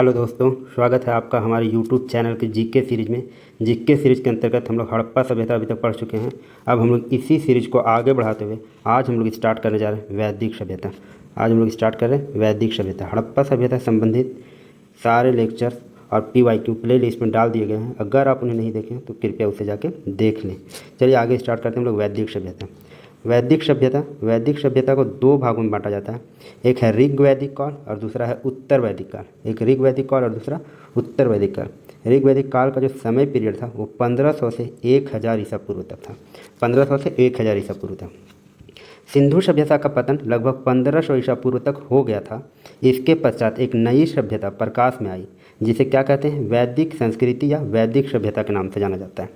Hello दोस्तों, स्वागत है आपका हमारे यूट्यूब चैनल के जीके सीरीज में। जीके सीरीज के अंतर्गत हम लोग हड़प्पा सभ्यता अभी तक पढ़ चुके हैं। अब हम लोग इसी सीरीज को आगे बढ़ाते हुए आज हम लोग स्टार्ट करने जा रहे हैं वैदिक सभ्यता। आज हम लोग स्टार्ट कर रहे हैं वैदिक सभ्यता। हड़प्पा सभ्यता से संबंधित सारे लेक्चर्स और PYQ प्ले लिस्ट में डाल दिए गए हैं। अगर आप उन्हें नहीं देखें तो कृपया उसे जाके देख लें। चलिए आगे स्टार्ट करते हैं हम लोग वैदिक सभ्यता। वैदिक सभ्यता को दो भागों में बांटा जाता है। एक है ऋग वैदिक काल और दूसरा है उत्तर वैदिक काल। एक ऋग वैदिक काल और दूसरा उत्तर वैदिक काल। ऋग वैदिक काल का जो समय पीरियड था वो 1500 से 1000 ईसा पूर्व तक था। 1500 से 1000 ईसा पूर्व तक। सिंधु सभ्यता का पतन लगभग 1500 ईसा पूर्व तक हो गया था। इसके पश्चात एक नई सभ्यता प्रकाश में आई जिसे क्या कहते हैं, वैदिक संस्कृति या वैदिक सभ्यता के नाम से जाना जाता है।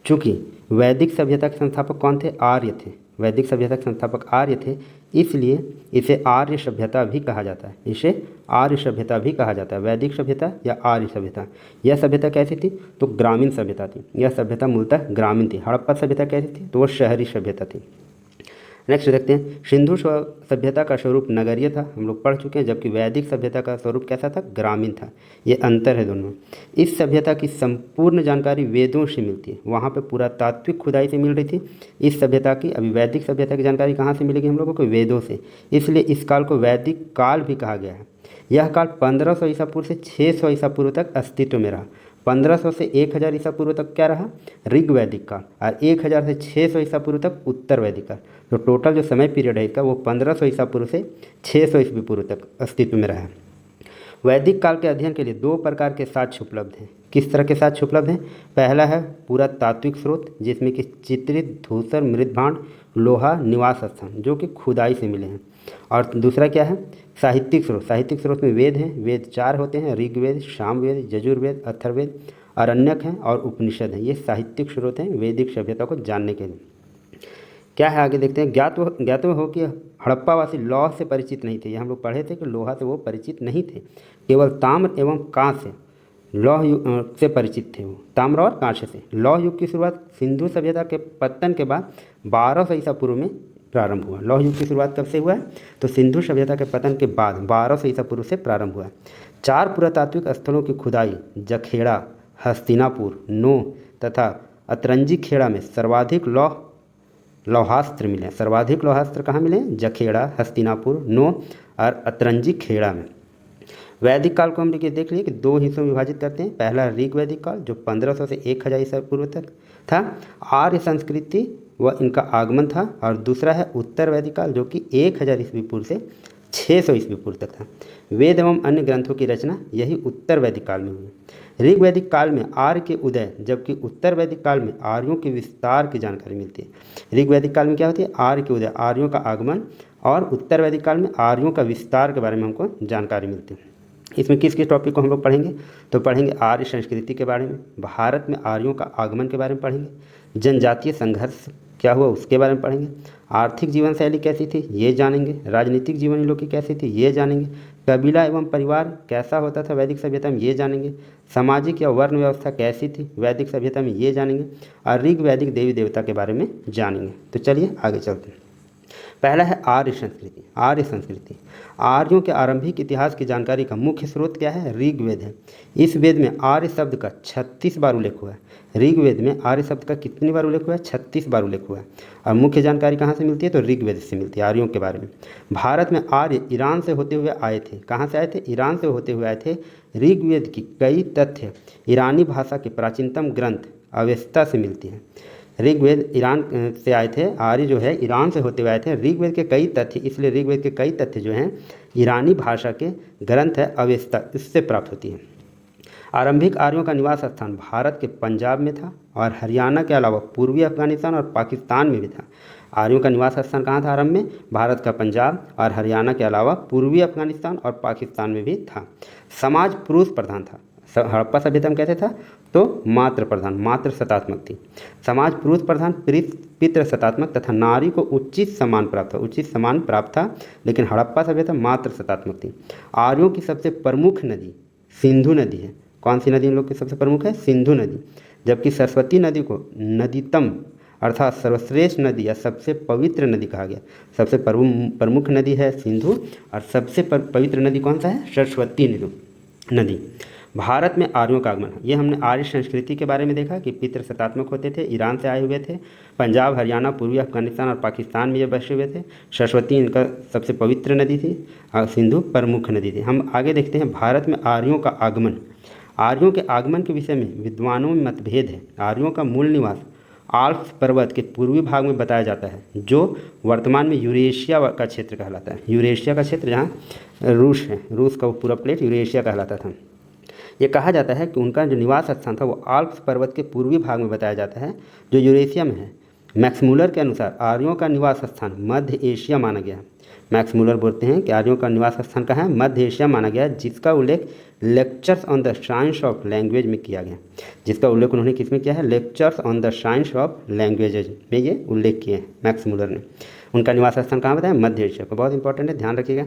चूँकि वैदिक सभ्यता के संस्थापक कौन थे? आर्य थे। वैदिक सभ्यता के संस्थापक आर्य थे, इसलिए इसे आर्य सभ्यता भी कहा जाता है। इसे आर्य सभ्यता भी कहा जाता है। वैदिक सभ्यता या आर्य सभ्यता। यह सभ्यता कैसी थी? तो ग्रामीण सभ्यता थी। यह सभ्यता मूलतः ग्रामीण थी। हड़प्पा सभ्यता कैसी थी? तो वो शहरी सभ्यता थी। नेक्स्ट देखते हैं, सिंधु सभ्यता का स्वरूप नगरीय था, हम लोग पढ़ चुके हैं, जबकि वैदिक सभ्यता का स्वरूप कैसा था? ग्रामीण था। ये अंतर है दोनों। इस सभ्यता की संपूर्ण जानकारी वेदों से मिलती है। वहाँ पे पूरा तात्विक खुदाई से मिल रही थी। इस सभ्यता की, अभी वैदिक सभ्यता की जानकारी कहाँ से मिलेगी हम लोगों को? वेदों से। इसलिए इस काल को वैदिक काल भी कहा गया है। यह काल 1500 ईसा पूर्व से 600 ईसा पूर्व तक अस्तित्व में रहा। 1500 से 1000 ईसा पूर्व तक क्या रहा? ऋग वैदिक काल। और 1000 से 600 ईसा पूर्व तक उत्तर वैदिक काल। तो टोटल जो समय पीरियड है इसका वो 1500 ईसा पूर्व से 600 ईस्वी पूर्व तक अस्तित्व में रहा है। वैदिक काल के अध्ययन के लिए दो प्रकार के साक्ष्य उपलब्ध हैं। किस तरह के साक्ष्य उपलब्ध हैं? पहला है पूरा तात्विक स्रोत, जिसमें कि चित्रित धूसर मृदभांड लोहा निवास स्थान जो कि खुदाई से मिले हैं। और दूसरा क्या है? साहित्यिक स्रोत। साहित्यिक स्रोत में वेद हैं। वेद 4 होते हैं, ऋग्वेद, सामवेद, यजुर्वेद, अथर्ववेद, आरण्यक हैं और उपनिषद हैं। ये साहित्यिक स्रोत हैं वैदिक सभ्यता को जानने के लिए। क्या है आगे देखते हैं। ज्ञात हो कि हड़प्पावासी लौह से परिचित नहीं थे। ये हम लोग पढ़े थे कि लोहा से वो परिचित नहीं थे, केवल ताम्र एवं कांस्य से लौह युग से परिचित थे। वो ताम्र और कांस्य से। लौह युग की शुरुआत सिंधु सभ्यता के पतन के बाद 1200 ईसा पूर्व में प्रारंभ हुआ। लौह युग की शुरुआत कब से हुआ है? तो सिंधु सभ्यता के पतन के बाद 1200 ईसा पूर्व से प्रारंभ हुआ है। 4 पुरातात्विक स्थलों की खुदाई जखेड़ा, हस्तिनापुर, नो तथा अतरंजी खेड़ा में सर्वाधिक लौहास्त्र मिले। सर्वाधिक लौहास्त्र कहाँ मिले? जखेड़ा, हस्तिनापुर, नो और अतरंजी खेड़ा में। वैदिक काल को हम देख लिए कि दो हिस्सों में विभाजित करते हैं। पहला ऋग वैदिक काल जो 1500 से 1000 ईसा पूर्व तक था, आर्य संस्कृति व इनका आगमन था। और दूसरा है उत्तर वैदिक काल जो कि 1000 ईस्वी पूर्व से 600 ईस्वी पूर्व तक था। वेद एवं अन्य ग्रंथों की रचना यही उत्तर वैदिक काल में हुई। ऋग वैदिक काल में आर्य के उदय, जबकि उत्तर वैदिक काल में आर्यों के विस्तार की जानकारी मिलती है। ऋग वैदिक काल में क्या होती है? आर्य के उदय, आर्यों का आगमन। और उत्तर वैदिक काल में आर्यों का विस्तार के बारे में हमको जानकारी मिलती है। इसमें किस किस टॉपिक को हम लोग पढ़ेंगे? तो पढ़ेंगे आर्य संस्कृति के बारे में, भारत में आर्यों का आगमन के बारे में पढ़ेंगे, जनजातीय संघर्ष क्या हुआ उसके बारे में पढ़ेंगे, आर्थिक जीवन शैली कैसी थी ये जानेंगे, राजनीतिक जीवन इन लोग की कैसी थी ये जानेंगे, कबीला एवं परिवार कैसा होता था वैदिक सभ्यता में ये जानेंगे, सामाजिक या वर्ण व्यवस्था कैसी थी वैदिक सभ्यता में ये जानेंगे, और ऋग वैदिक देवी देवता के बारे में जानेंगे। तो चलिए आगे चलते हैं। पहला है आर्य संस्कृति। आर्य संस्कृति आर्यों के आरंभिक इतिहास की जानकारी का मुख्य स्रोत क्या है? ऋग्वेद है। इस वेद में आर्य शब्द का 36 बार उल्लेख हुआ है। ऋग्वेद में आर्य शब्द का कितनी बार उल्लेख हुआ है? 36 बार उल्लेख हुआ है। और मुख्य जानकारी कहाँ से मिलती है? तो ऋग्वेद से मिलती है आर्यों के बारे में। भारत में आर्य ईरान से होते हुए आए थे। कहाँ से आए थे? ईरान से होते हुए आए थे। ऋग्वेद की कई तथ्य ईरानी भाषा के प्राचीनतम ग्रंथ अवेस्ता से मिलती है। ऋग्वेद ईरान से आए थे। आर्य जो है ईरान से होते हुए आए थे। ऋग्वेद के कई तथ्य, इसलिए ऋग्वेद के कई तथ्य जो हैं ईरानी भाषा के ग्रंथ है अवेस्ता, इससे प्राप्त होती है। आरंभिक आर्यों का निवास स्थान भारत के पंजाब में था और हरियाणा के अलावा पूर्वी अफगानिस्तान और पाकिस्तान में भी था। आर्यों का निवास स्थान कहाँ था आरंभ में? भारत का पंजाब और हरियाणा के अलावा पूर्वी अफगानिस्तान और पाकिस्तान में भी था। समाज पुरुष प्रधान था। हड़प्पा सभ्यता में कैसे था? तो मातृ प्रधान, मातृ सत्तात्मक थी। समाज पुरुष प्रधान, पितृ सत्तात्मक तथा नारी को उचित सम्मान प्राप्त था। उचित सम्मान प्राप्त था, लेकिन हड़प्पा सभ्यता मातृ सत्तात्मक थी। आर्यों की सबसे प्रमुख नदी सिंधु नदी है। कौन सी नदी इन लोग की सबसे प्रमुख है? सिंधु नदी। जबकि सरस्वती नदी को नदीतम अर्थात सर्वश्रेष्ठ नदी या सबसे पवित्र नदी कहा गया। सबसे प्रमुख नदी है सिंधु और सबसे पवित्र नदी कौन सा है? सरस्वती नदी। नदी। भारत में आर्यों का आगमन, ये हमने आर्य संस्कृति के बारे में देखा कि पितृ सत्तात्मक होते थे, ईरान से आए हुए थे, पंजाब, हरियाणा, पूर्वी अफगानिस्तान और पाकिस्तान में ये बसे हुए थे। सरस्वती इनका सबसे पवित्र नदी थी और सिंधु प्रमुख नदी थी। हम आगे देखते हैं भारत में आर्यों का आगमन। आर्यों के आगमन के विषय में विद्वानों में मतभेद है। आर्यों का मूल निवास आल्प्स पर्वत के पूर्वी भाग में बताया जाता है, जो वर्तमान में यूरेशिया का क्षेत्र कहलाता है। यूरेशिया का क्षेत्र जहाँ रूस है, रूस का वो पूरा प्लेट यूरेशिया कहलाता था। ये कहा जाता है कि उनका जो निवास स्थान था वो आल्प्स पर्वत के पूर्वी भाग में बताया जाता है, जो यूरेशिया में है। मैक्स मूलर के अनुसार आर्यों का निवास स्थान मध्य एशिया माना गया। मैक्स मूलर बोलते हैं कि आर्यों का निवास स्थान कहाँ है, मध्य एशिया माना गया, जिसका उल्लेख lectures on the science of language में किया गया। जिसका उल्लेख उन्होंने किस में किया है, lectures on the science of languages में ये उल्लेख किए हैं मैक्स मूलर ने। उनका निवास स्थान कहाँ बताया, मध्य एशिया को। बहुत इंपॉर्टेंट है, ध्यान रखिएगा।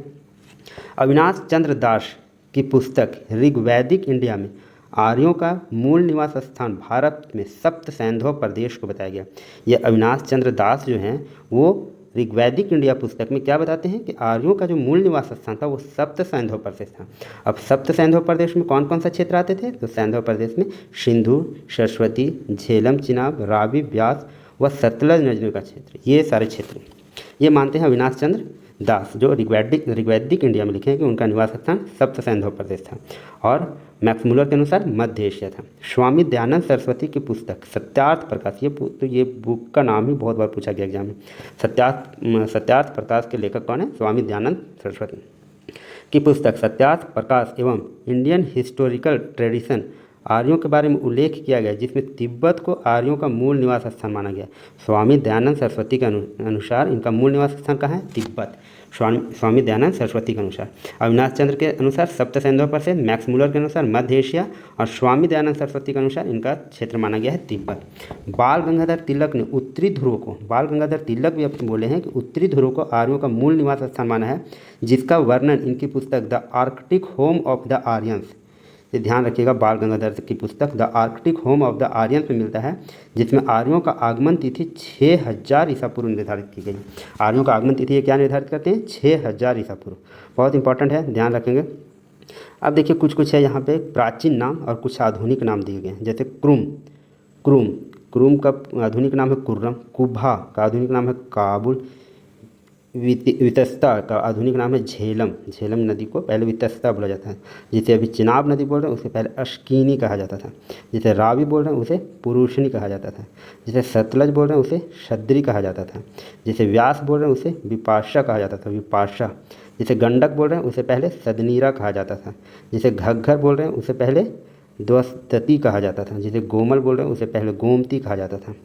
अविनाश चंद्र दास की पुस्तक ऋग्वैदिक इंडिया में आर्यों का मूल निवास स्थान भारत में सप्त सैंधव प्रदेश को बताया गया। ये अविनाश चंद्र दास जो हैं वो ऋग्वैदिक इंडिया पुस्तक में क्या बताते हैं कि आर्यों का जो मूल निवास स्थान था वो सप्त सैंधव प्रदेश था। अब सप्त सैंधव प्रदेश में कौन कौन सा क्षेत्र आते थे, तो सैंधव प्रदेश में सिंधु, सरस्वती, झेलम, चिनाब, रावी, ब्यास व सतलज नदियों का क्षेत्र, ये सारे क्षेत्र ये मानते हैं अविनाश चंद्र दास, जो ऋग्वैदिक इंडिया में लिखे हैं कि उनका निवास स्थान सप्त सैंधव प्रदेश था और मैक्स मूलर के अनुसार मध्य एशिया था। स्वामी दयानंद सरस्वती की पुस्तक सत्यार्थ प्रकाश, ये बुक का नाम ही बहुत बार पूछा गया एग्जाम में। सत्यार्थ प्रकाश के लेखक कौन है, स्वामी दयानंद सरस्वती की पुस्तक सत्यार्थ प्रकाश एवं इंडियन हिस्टोरिकल ट्रेडिशन आर्यों के बारे में उल्लेख किया गया, जिसमें तिब्बत को आर्यों का मूल निवास स्थान माना गया। स्वामी दयानंद सरस्वती के अनुसार इनका मूल निवास स्थान कहाँ है, तिब्बत। स्वामी दयानंद सरस्वती के अनुसार, अविनाश चंद्र के अनुसार सप्त सैंधव प्रदेश, मैक्स मूलर के अनुसार मध्य एशिया और स्वामी दयानंद सरस्वती के अनुसार इनका क्षेत्र माना गया है तिब्बत। बाल गंगाधर तिलक ने उत्तरी ध्रुव को, बाल गंगाधर तिलक भी अपने बोले हैं कि उत्तरी ध्रुव को आर्यों का मूल निवास स्थान माना है, जिसका वर्णन इनकी पुस्तक the Arctic home of the Aryans, ये ध्यान रखिएगा, बाल गंगाधर की पुस्तक the Arctic home of the Aryans में मिलता है, जिसमें आर्यों का आगमन तिथि 6000 ईसा पूर्व निर्धारित की गई। आर्यों का आगमन तिथि ये क्या निर्धारित करते हैं, 6000 ईसा पूर्व। बहुत इंपॉर्टेंट है, ध्यान रखेंगे। अब देखिए कुछ है यहाँ पे प्राचीन नाम और कुछ आधुनिक नाम दिए गए हैं, जैसे क्रूम का आधुनिक नाम है कुर्रम, कुब्भा का आधुनिक नाम है काबुल, वितस्ता का आधुनिक नाम है झेलम नदी को पहले वितस्ता बोला जाता है। जिसे अभी चिनाब नदी बोल रहे हैं उसे पहले अश्किनी कहा जाता था। जिसे रावी बोल रहे हैं उसे पुरुषनी कहा जाता था। जिसे सतलज बोल रहे हैं उसे शद्री कहा जाता था। जिसे व्यास बोल रहे हैं उसे विपाशा कहा जाता था, विपाशा। जिसे गंडक बोल रहे हैं उसे पहले सदनीरा कहा जाता था। जिसे घग्घर बोल रहे हैं उसे पहले द्वस्तती कहा जाता था। जिसे गोमल बोल रहे हैं उसे पहले गोमती कहा जाता था।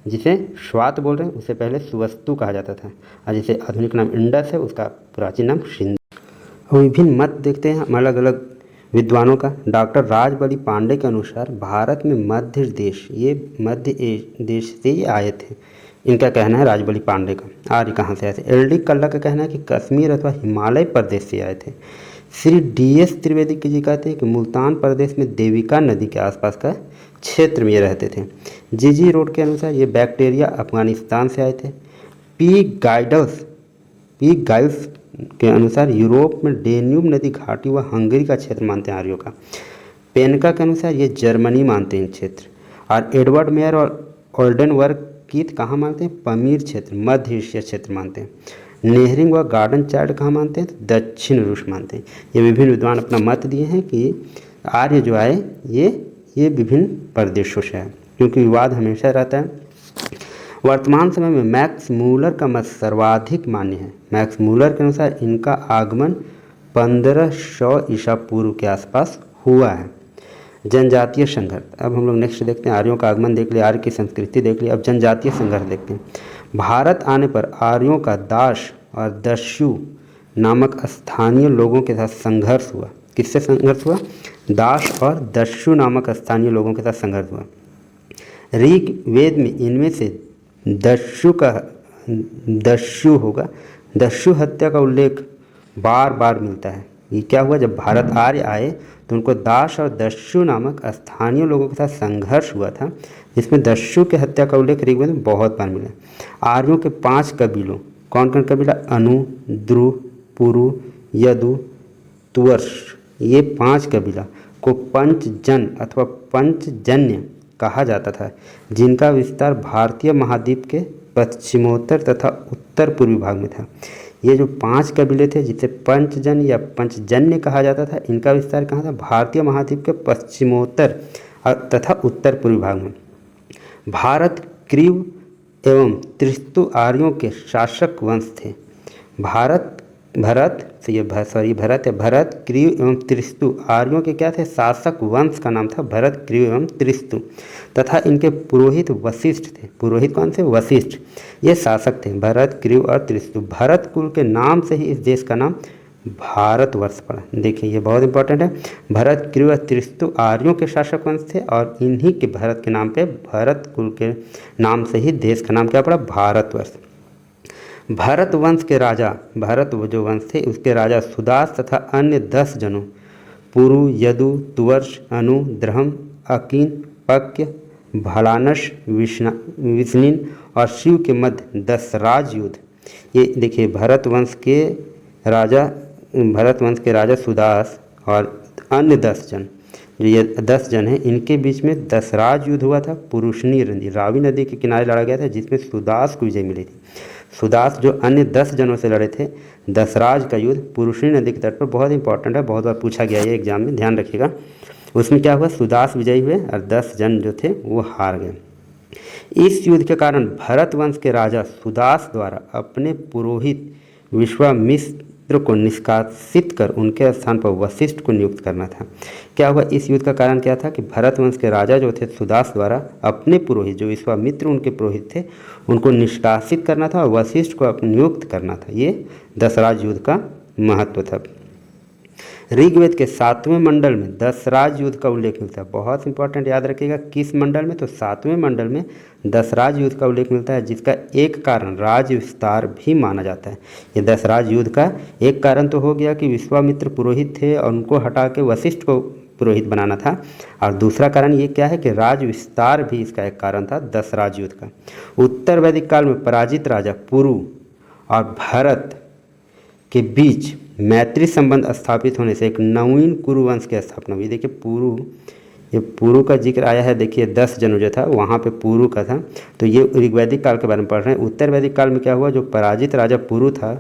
जिसे स्वात बोल रहे हैं उसे पहले सुवस्तु कहा जाता था, और जिसे आधुनिक नाम इंडस है उसका प्राचीन नाम सिंधु। विभिन्न मत देखते हैं अलग अलग विद्वानों का। डॉक्टर राजबली पांडे के अनुसार भारत में मध्य देश, ये मध्य देश से ही आए थे, इनका कहना है राजबली पांडे का। आर्य कहाँ से आए थे? एल डी कल्ला का कहना है कि कश्मीर अथवा हिमालय प्रदेश से आए थे। श्री डी एस त्रिवेदी जी कहते हैं कि मुल्तान प्रदेश में देविका नदी के आसपास का क्षेत्र में ये रहते थे। जी रोड के अनुसार ये बैक्टीरिया अफगानिस्तान से आए थे। पी गाइड्स के अनुसार यूरोप में डेन्यूब नदी घाटी व हंगरी का क्षेत्र मानते हैं आर्यों का। पेनका के अनुसार ये जर्मनी मानते हैं क्षेत्र, और एडवर्ड मेयर और ओल्डनवर्ग कीथ कहाँ मानते हैं? पमीर क्षेत्र, मध्य एशिया क्षेत्र मानते हैं। नेहरिंग व गार्डन चार्ड कहाँ मानते हैं? तो दक्षिण रूस मानते हैं। ये विभिन्न विद्वान अपना मत दिए हैं कि आर्य जो आए ये विभिन्न प्रदेशों से है, क्योंकि विवाद हमेशा रहता है। वर्तमान समय में मैक्स मूलर का मत सर्वाधिक मान्य है। मैक्स मूलर के अनुसार इनका आगमन 1500 ईसा पूर्व के आसपास हुआ है। जनजातीय संघर्ष, अब हम लोग नेक्स्ट देखते हैं। आर्यों का आगमन देख लिया, आर्य की संस्कृति देख लिया, अब जनजातीय संघर्ष देखते हैं। भारत आने पर आर्यों का दास और दस्यु नामक स्थानीय लोगों के साथ संघर्ष हुआ। किससे संघर्ष हुआ? दास और दस्यु नामक स्थानीय लोगों के साथ संघर्ष हुआ। ऋग वेद में इनमें से दस्यु होगा, दस्यु हत्या का उल्लेख बार बार मिलता है। ये क्या हुआ? जब भारत आर्य आए तो उनको दास और दस्यु नामक स्थानीय लोगों के साथ संघर्ष हुआ था, जिसमें दस्यु की हत्या का उल्लेख ऋग्वेद में बहुत बार मिला। आर्यों के 5 कबीलों, कौन कौन कबीला? अनु, द्रु, पुरु, यदु, तुवर्ष, ये 5 कबीला को पंचजन अथवा पंचजन्य कहा जाता था, जिनका विस्तार भारतीय महाद्वीप के पश्चिमोत्तर तथा उत्तर पूर्वी भाग में था। ये जो 5 कबीले थे जिसे पंचजन या पंचजन्य कहा जाता था, इनका विस्तार कहाँ था? भारतीय महाद्वीप के पश्चिमोत्तर तथा उत्तर पूर्वी भाग में। भारत क्रीव एवं त्रिस्तु आर्यों के शासक वंश थे। भरत क्रीव एवं त्रिस्तु आर्यों के क्या थे? शासक वंश का नाम था भरत क्रीव एवं त्रिस्तु, तथा इनके पुरोहित वशिष्ठ थे। पुरोहित कौन से? वशिष्ठ। ये शासक थे भरत क्रीव और त्रिस्तु। भरत कुल के नाम से ही इस देश का नाम भारतवर्ष पड़ा। देखिए ये बहुत इंपॉर्टेंट है। भरत क्रीव और त्रिस्तु आर्यों के शासक वंश थे और इन्हीं के भरत के नाम पे, भरत कुल के नाम से ही देश का नाम क्या पड़ा? भारतवर्ष। भरत वंश के राजा, भरत जो वंश थे उसके राजा सुदास तथा अन्य 10 जनों पुरु, यदु, तुवर्ष, अनु, द्रहम, अकीन, पक्य, भलानश, विष्णिन और शिव के मध्य दशराज युद्ध। ये देखिए भरत वंश के राजा सुदास और अन्य 10 जन, ये 10 जन हैं, इनके बीच में दशराज युद्ध हुआ था। पुरुषनी नदी, रावी नदी के किनारे लड़ा गया था, जिसमें सुदास को विजय मिली थी। सुदास जो अन्य 10 जनों से लड़े थे, दशराज का युद्ध पुरुषनी नदी के तट पर, बहुत इंपॉर्टेंट है, बहुत बार पूछा गया है एग्जाम में, ध्यान रखिएगा। उसमें क्या हुआ? सुदास विजयी हुए और 10 जन जो थे वो हार गए। इस युद्ध के कारण भरत वंश के राजा सुदास द्वारा अपने पुरोहित विश्वामित्र को निष्कासित कर उनके स्थान पर वशिष्ठ को नियुक्त करना था। क्या हुआ? इस युद्ध का कारण क्या था कि भरत वंश के राजा जो थे सुदास द्वारा अपने पुरोहित, जो विश्वामित्र उनके पुरोहित थे, उनको निष्कासित करना था और वशिष्ठ को नियुक्त करना था। ये दशराज युद्ध का महत्व था। ऋग्वेद के 7वें मंडल में दशराज युद्ध का उल्लेख मिलता है। बहुत इंपॉर्टेंट, याद रखिएगा। किस मंडल में? तो 7वें मंडल में दशराज युद्ध का उल्लेख मिलता है, जिसका एक कारण राज्य विस्तार भी माना जाता है। ये दशराज युद्ध का एक कारण तो हो गया कि विश्वामित्र पुरोहित थे और उनको हटा के वशिष्ठ को पुरोहित बनाना था, और दूसरा कारण ये क्या है कि राज्य विस्तार भी इसका एक कारण था दशराज युद्ध का। उत्तर वैदिक काल में पराजित राजा पुरु और भरत के बीच मैत्री संबंध स्थापित होने से एक नवीन कुरु वंश की स्थापना हुई। देखिए पुरु का जिक्र आया है, देखिए 10 जनों जो था वहाँ पे पुरु का था, तो ये ऋग्वैदिक काल के बारे में पढ़ रहे हैं। उत्तर वैदिक काल में क्या हुआ? जो पराजित राजा पुरु था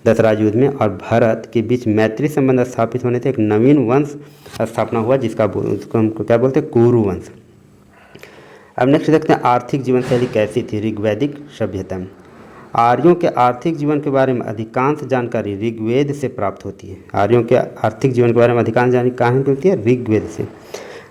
दशराज युद्ध में और भरत के बीच मैत्री संबंध स्थापित होने से एक नवीन वंश स्थापना हुआ, जिसको हम क्या बोलते हैं? कुरु वंश। अब नेक्स्ट देखते हैं आर्थिक जीवन शैली कैसी थी ऋग्वैदिक सभ्यता में। आर्यों के आर्थिक जीवन के बारे में अधिकांश जानकारी ऋग्वेद से प्राप्त होती है। आर्यों के आर्थिक जीवन के बारे में अधिकांश जानकारी कहाँ मिलती है? ऋग्वेद से।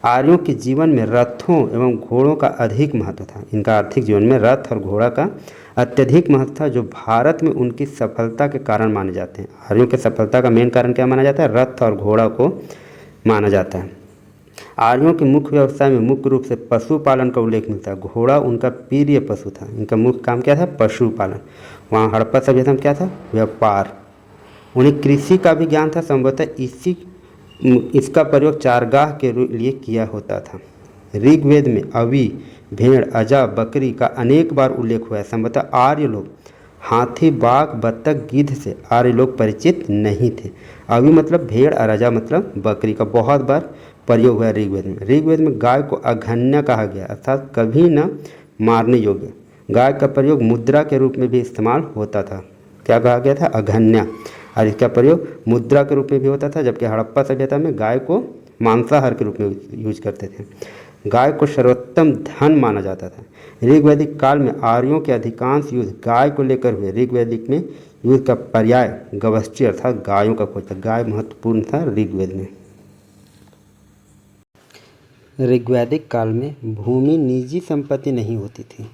आर्यों के जीवन में रथों एवं घोड़ों का अधिक महत्व था। इनका आर्थिक जीवन में रथ और घोड़ा का अत्यधिक महत्व था, जो भारत में उनकी सफलता के कारण माने जाते हैं। आर्यों के सफलता का मेन कारण क्या माना जाता है? रथ और घोड़ा को माना जाता है। आर्यों के मुख्य व्यवसाय में मुख्य रूप से पशुपालन का उल्लेख मिलता है। घोड़ा उनका प्रिय पशु था। इनका मुख्य काम क्या था? पशुपालन। वहाँ हड़प्पा सभ्यता में क्या था? व्यापार। उन्हें कृषि का भी ज्ञान था। संभवतः इसका प्रयोग चारगाह के लिए किया होता था। ऋग्वेद में अवी, भेड़, अजा, बकरी का अनेक बार उल्लेख हुआ है। संभवतः आर्य लोग हाथी, बाघ, बत्तख, गिद्ध से आर्य लोग परिचित नहीं थे। अवी मतलब भेड़ और अजा मतलब बकरी का बहुत बार प्रयोग हुआ है ऋग्वेद में। ऋग्वेद में गाय को अघन्य कहा गया, अर्थात कभी न मारने योग्य। गाय का प्रयोग मुद्रा के रूप में भी इस्तेमाल होता था। क्या कहा गया था? अघन्य। और इसका प्रयोग मुद्रा के रूप में भी होता था, जबकि हड़प्पा सभ्यता में गाय को मांसाहार के रूप में यूज करते थे। गाय को सर्वोत्तम धन माना जाता था। ऋग्वैदिक काल में आर्यों के अधिकांश युद्ध गाय को लेकर हुए। ऋग्वैदिक में युद्ध का पर्याय गवस्टी अर्थात गायों का खोज था। गाय महत्वपूर्ण था ऋग्वेद में। ऋग्वैदिक काल में भूमि निजी संपत्ति नहीं होती थी।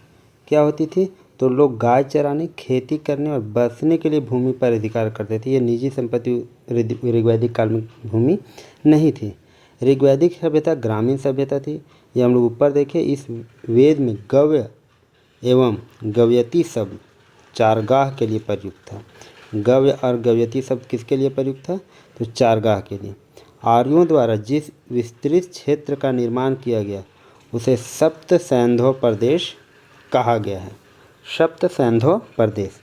क्या होती थी? तो लोग गाय चराने, खेती करने और बसने के लिए भूमि पर अधिकार करते थे। ये निजी संपत्ति ऋग्वैदिक काल में भूमि नहीं थी। ऋग्वैदिक सभ्यता ग्रामीण सभ्यता थी। ये हम लोग ऊपर देखें, इस वेद में गव्य एवं गव्यती शब्द चारगाह के लिए प्रयुक्त था। गव्य और गव्यती शब्द किसके लिए प्रयुक्त था? तो चारगाह के लिए। आर्यों द्वारा जिस विस्तृत क्षेत्र का निर्माण किया गया उसे सप्त सैंधव प्रदेश कहा गया है। सप्त सैंधव प्रदेश।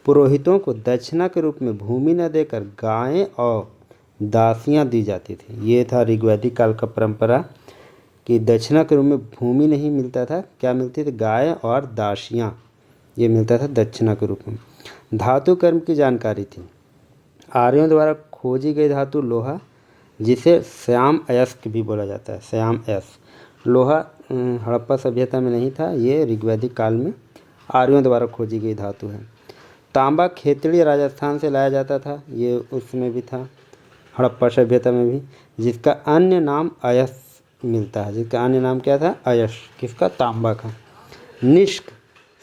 पुरोहितों को दक्षिणा के रूप में भूमि न देकर गायें और दासियाँ दी जाती थी। ये था ऋग्वैदिक काल का परंपरा कि दक्षिणा के रूप में भूमि नहीं मिलता था, क्या मिलती थी? गाय और दासियाँ, ये मिलता था दक्षिणा के रूप में। धातु कर्म की जानकारी थी। आर्यों द्वारा खोजी गई धातु लोहा, जिसे श्याम अयस्क भी बोला जाता है, श्याम अयस्क। लोहा हड़प्पा सभ्यता में नहीं था, ये ऋग्वैदिक काल में आर्यों द्वारा खोजी गई धातु है। तांबा खेतड़ी राजस्थान से लाया जाता था, ये उसमें भी था, हड़प्पा सभ्यता में भी, जिसका अन्य नाम अयस मिलता है। जिसका अन्य नाम क्या था? अयस। किसका? तांबा का। निष्क,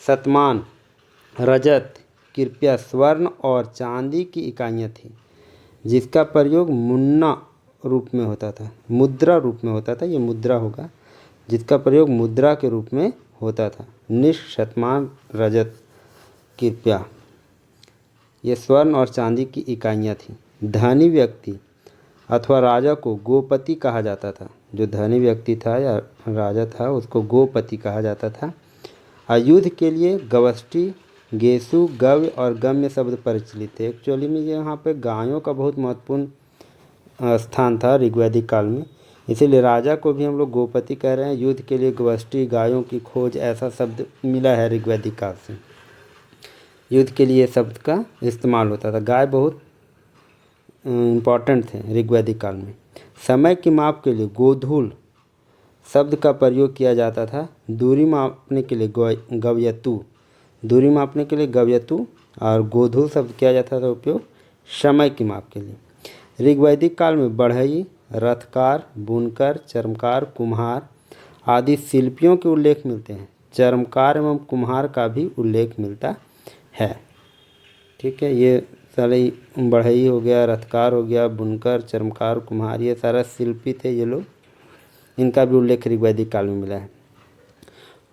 शतमान, रजत, कृपया, स्वर्ण और चांदी की इकाइयाँ थी, जिसका प्रयोग मुन्ना रूप में होता था, मुद्रा रूप में होता था, ये मुद्रा होगा, जिसका प्रयोग मुद्रा के रूप में होता था। निष्क, शतमान, रजत, कृपया, ये स्वर्ण और चांदी की इकाइयाँ थीं। धनी व्यक्ति अथवा राजा को गोपति कहा जाता था। जो धनी व्यक्ति था या राजा था उसको गोपति कहा जाता था। युद्ध के लिए गवष्टि, गेसु, गव्य और गम्य शब्द प्रचलित थे। एक्चुअली में यहाँ पे गायों का बहुत महत्वपूर्ण स्थान था ऋग्वैदिक काल में, इसीलिए राजा को भी हम लोग गोपति कह रहे हैं। युद्ध के लिए गवष्टि, गायों की खोज, ऐसा शब्द मिला है ऋग्वैदिक काल से। युद्ध के लिए शब्द का इस्तेमाल होता था। गाय बहुत इम्पॉर्टेंट थे ऋग्वैदिक काल में। समय की माप के लिए गोधूल शब्द का प्रयोग किया जाता था। दूरी मापने के लिए गव्यतु, दूरी मापने के लिए गव्यतु, और गोधूल शब्द किया जाता था उपयोग समय की माप के लिए। ऋग्वैदिक काल में बढ़ई, रथकार, बुनकर, चर्मकार, कुम्हार आदि शिल्पियों के उल्लेख मिलते हैं। चर्मकार एवं कुम्हार का भी उल्लेख मिलता है। ठीक है, ये सारे बढ़ई हो गया, रथकार हो गया, बुनकर, चर्मकार, कुम्हार, ये सारा शिल्पी थे ये लोग, इनका भी उल्लेख ऋग्वैदिक काल में मिला है।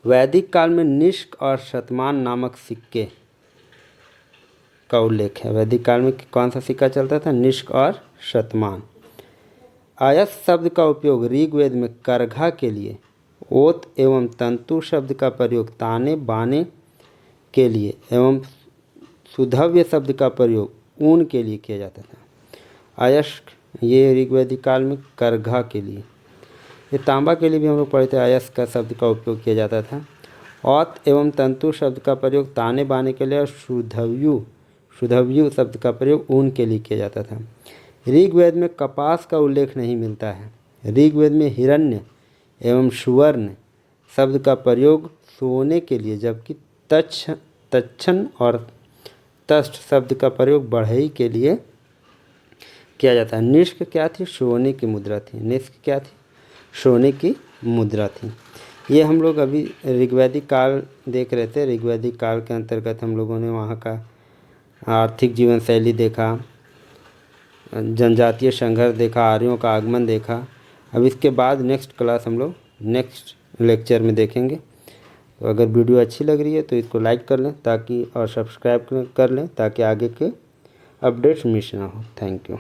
वैदिक काल में निष्क और शतमान नामक सिक्के का उल्लेख है। वैदिक काल में कौन सा सिक्का चलता था? निष्क और शतमान। अयस शब्द का उपयोग ऋग्वेद में करघा के लिए, ओत एवं तंतु शब्द का प्रयोग ताने बाने के लिए एवं सुधव्य शब्द का प्रयोग ऊन के लिए किया जाता था। अयस्क, ये ऋग्वैदिक काल में करघा के लिए। ये तांबा के लिए भी हम लोग पढ़े थे, अयस्क का शब्द का उपयोग किया जाता था। औत एवं तंतु शब्द का प्रयोग ताने बाने के लिए और सुधव्यु शब्द का प्रयोग ऊन के लिए किया जाता था। ऋग्वेद में कपास का उल्लेख नहीं मिलता है। ऋग्वेद में हिरण्य एवं सुवर्ण शब्द का प्रयोग सोने के लिए, जबकि तक्षण और तस्ट शब्द का प्रयोग बढ़ई के लिए किया जाता है। निष्क क्या थी? सोने की मुद्रा थी। निष्क क्या थी? सोने की मुद्रा थी। ये हम लोग अभी ऋग्वैदिक काल देख रहे थे। ऋग्वैदिक काल के अंतर्गत हम लोगों ने वहाँ का आर्थिक जीवन शैली देखा, जनजातीय संघर्ष देखा, आर्यों का आगमन देखा। अब इसके बाद नेक्स्ट क्लास हम लोग नेक्स्ट लेक्चर में देखेंगे। तो अगर वीडियो अच्छी लग रही है तो इसको लाइक कर लें ताकि, और सब्सक्राइब कर लें ताकि आगे के अपडेट्स मिस ना हो। Thank you.